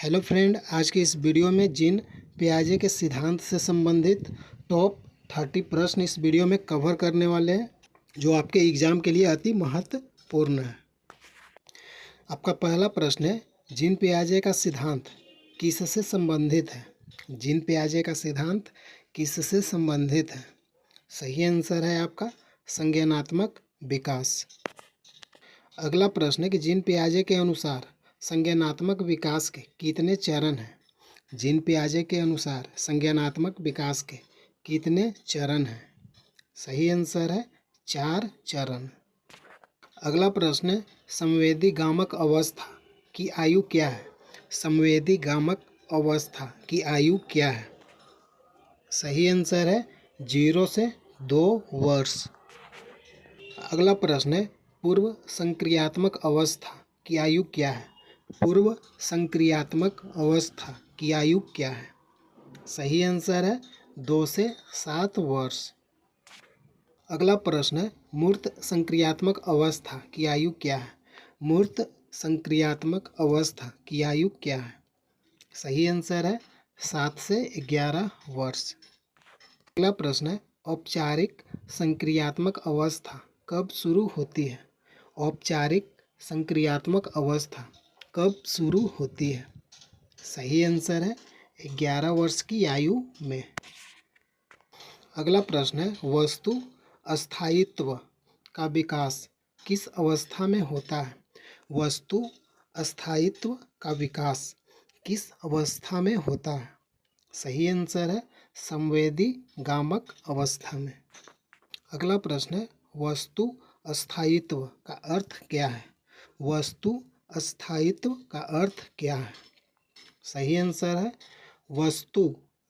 Hello friend, आज के इस वीडियो में जीन पियाजे के सिद्धांत से संबंधित टॉप 30 प्रश्न इस वीडियो में कवर करने वाले हैं, जो आपके एग्ज़ाम के लिए अति महत्वपूर्ण है। आपका पहला प्रश्न है, जीन पियाजे का सिद्धांत किससे संबंधित है? जीन पियाजे का सिद्धांत किससे संबंधित है? सही आंसर है आपका संज्ञानात्मक विकास। अगला प्रश्न है कि जीन पियाजे के अनुसार संज्ञानात्मक विकास के कितने चरण हैं? जीन पियाजे के अनुसार संज्ञानात्मक विकास के कितने चरण हैं? सही आंसर है 4 चरण। अगला प्रश्न है, संवेदी गामक अवस्था की आयु क्या है? संवेदी गामक अवस्था की आयु क्या है? सही आंसर है 0 से 2 वर्ष। अगला प्रश्न है, पूर्व संक्रियात्मक अवस्था की आयु क्या है? पूर्व संक्रियात्मक अवस्था की आयु क्या है? सही आंसर है 2 से 7 वर्ष। अगला प्रश्न है, मूर्त संक्रियात्मक अवस्था की आयु क्या है? मूर्त संक्रियात्मक अवस्था की आयु क्या है? सही आंसर है 7 से 11 वर्ष। अगला प्रश्न है, औपचारिक संक्रियात्मक अवस्था कब शुरू होती है? औपचारिक संक्रियात्मक अवस्था कब शुरू होती है? सही आंसर है 11 वर्ष की आयु में। अगला प्रश्न है, वस्तु अस्थायित्व का विकास किस अवस्था में होता है? वस्तु अस्थायित्व का विकास किस अवस्था में होता है? सही आंसर है संवेदी गामक अवस्था में। अगला प्रश्न है, वस्तु अस्थायित्व का अर्थ क्या है? वस्तु अस्थायित्व का अर्थ क्या है? सही आंसर है वस्तु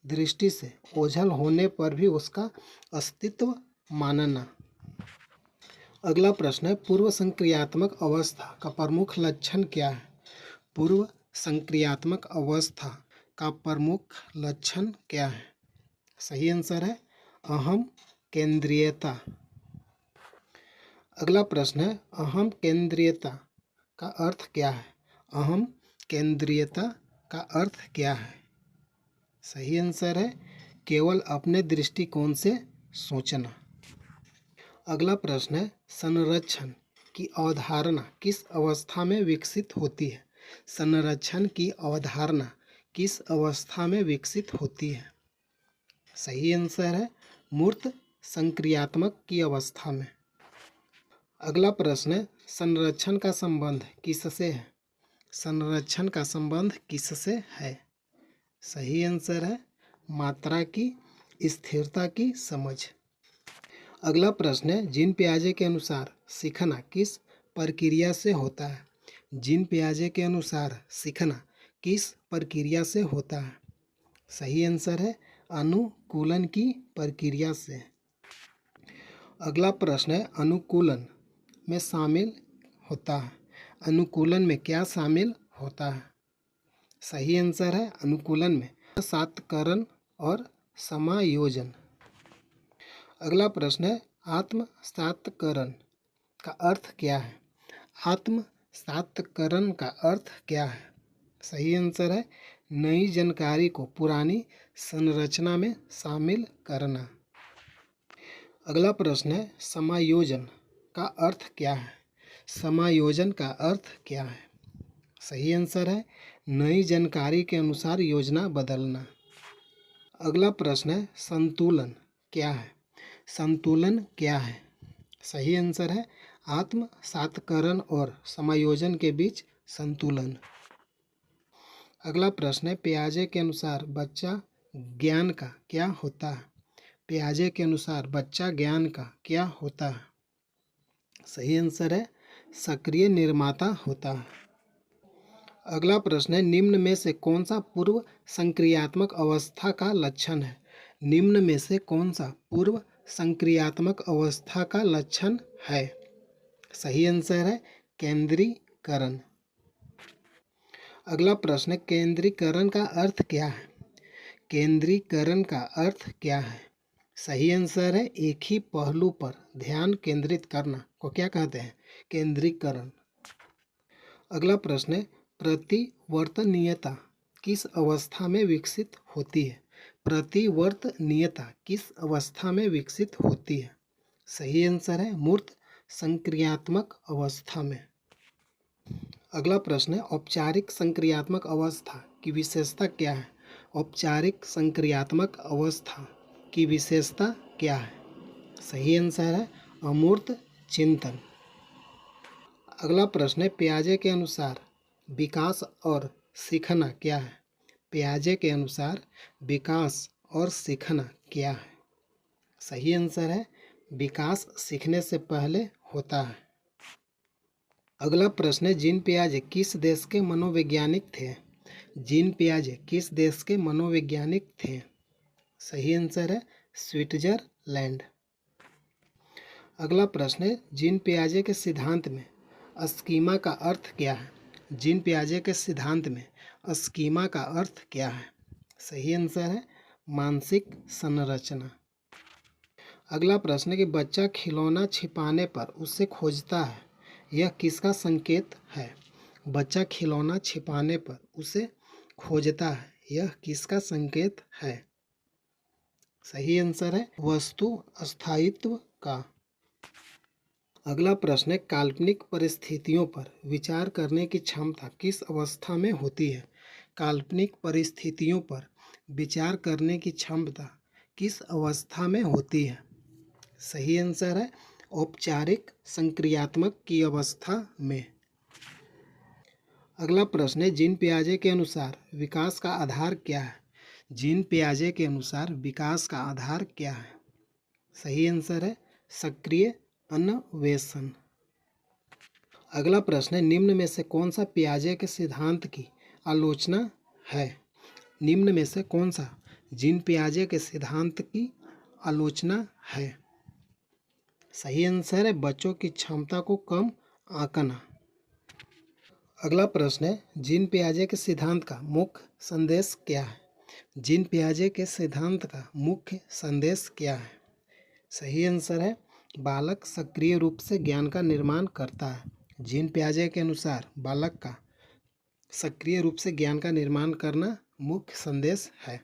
दृष्टि से ओझल होने पर भी उसका अस्तित्व मानना। अगला प्रश्न है, पूर्व संक्रियात्मक अवस्था का प्रमुख लक्षण क्या है? पूर्व संक्रियात्मक अवस्था का प्रमुख लक्षण क्या है? सही आंसर है अहम केंद्रीयता। अगला प्रश्न है, अहम केंद्रीयता का अर्थ क्या है? अहम केंद्रीयता का अर्थ क्या है? सही आंसर है केवल अपने दृष्टिकोण से सोचना। अगला प्रश्न है, संरक्षण की अवधारणा किस अवस्था में विकसित होती है? संरक्षण की अवधारणा किस अवस्था में विकसित होती है? सही आंसर है मूर्त संक्रियात्मक की अवस्था में। अगला प्रश्न है, संरक्षण का संबंध किससे है? संरक्षण का संबंध किससे है? सही आंसर है मात्रा की स्थिरता की समझ। अगला प्रश्न है, जीन पियाजे के अनुसार सीखना किस प्रक्रिया से होता है? जीन पियाजे के अनुसार सीखना किस प्रक्रिया से होता है? सही आंसर है अनुकूलन की प्रक्रिया से। अगला प्रश्न है, अनुकूलन में शामिल होता है। अनुकूलन में क्या शामिल होता है? सही आंसर है अनुकूलन में सातकरण और समायोजन। अगला प्रश्न है, आत्म सातकरण का अर्थ क्या है? आत्म सातकरण का अर्थ क्या है? सही आंसर है नई जानकारी को पुरानी संरचना में शामिल करना। अगला प्रश्न है, समायोजन का अर्थ क्या है? समायोजन का अर्थ क्या है? सही आंसर है नई जानकारी के अनुसार योजना बदलना। अगला प्रश्न है, संतुलन क्या है? संतुलन क्या है? सही आंसर है आत्म सातकरण और समायोजन के बीच संतुलन। अगला प्रश्न है, पियाजे के अनुसार बच्चा ज्ञान का क्या होता है? पियाजे के अनुसार बच्चा ज्ञान का क्या होता है? सही आंसर है सक्रिय निर्माता होता है। अगला प्रश्न है, निम्न में से कौन सा पूर्व संक्रियात्मक अवस्था का लक्षण है? निम्न में से कौन सा पूर्व संक्रियात्मक अवस्था का लक्षण है? सही आंसर है केंद्रीकरण। अगला प्रश्न है, केंद्रीकरण का अर्थ क्या है? केंद्रीकरण का अर्थ क्या है? सही आंसर है एक ही पहलू पर ध्यान केंद्रित करना को क्या कहते हैं? केंद्रीकरण। अगला प्रश्न है, प्रतिवर्तनीयता किस अवस्था में विकसित होती है? प्रतिवर्तनीयता किस अवस्था में विकसित होती है? सही आंसर है मूर्त संक्रियात्मक अवस्था में। अगला प्रश्न है औपचारिक संक्रियात्मक अवस्था की विशेषता क्या है? औपचारिक संक्रियात्मक अवस्था की विशेषता क्या है? सही आंसर है अमूर्त चिंतन। अगला प्रश्न है पियाजे के अनुसार विकास और सीखना क्या है? पियाजे के अनुसार विकास और सीखना क्या है? सही आंसर है विकास सीखने से पहले होता है। अगला प्रश्न है जीन पियाजे किस देश के मनोवैज्ञानिक थे? जीन पियाजे किस देश के मनोवैज्ञानिक थे? सही आंसर है स्विट्जरलैंड। अगला प्रश्न है जीन पियाजे के सिद्धांत में स्कीमा का अर्थ क्या है? जीन पियाजे के सिद्धांत में स्कीमा का अर्थ क्या है? सही आंसर है मानसिक संरचना। अगला प्रश्न है कि बच्चा खिलौना छिपाने पर उसे खोजता है, यह किसका संकेत है? बच्चा खिलौना छिपाने पर उसे खोजता है, यह किसका संकेत है? सही आंसर है वस्तु स्थायित्व का। अगला प्रश्न है काल्पनिक परिस्थितियों पर विचार करने की क्षमता किस अवस्था में होती है? काल्पनिक परिस्थितियों पर विचार करने की क्षमता किस अवस्था में होती है? सही आंसर है औपचारिक संक्रियात्मक की अवस्था में। अगला प्रश्न है जीन पियाजे के अनुसार विकास का आधार क्या है? जीन पियाजे के अनुसार विकास का आधार क्या है? सही आंसर है सक्रिय अन्वेषण। अगला प्रश्न है निम्न में से कौन सा पियाजे के सिद्धांत की आलोचना है? निम्न में से कौन सा जीन पियाजे के सिद्धांत की आलोचना है? सही आंसर है बच्चों की क्षमता को कम आंकना। अगला प्रश्न है जीन पियाजे के सिद्धांत का मुख्य संदेश क्या है? जीन पियाजे के सिद्धांत का मुख्य संदेश क्या है? सही आंसर है बालक सक्रिय रूप से ज्ञान का निर्माण करता है। जीन पियाजे के अनुसार बालक का सक्रिय रूप से ज्ञान का निर्माण करना मुख्य संदेश है।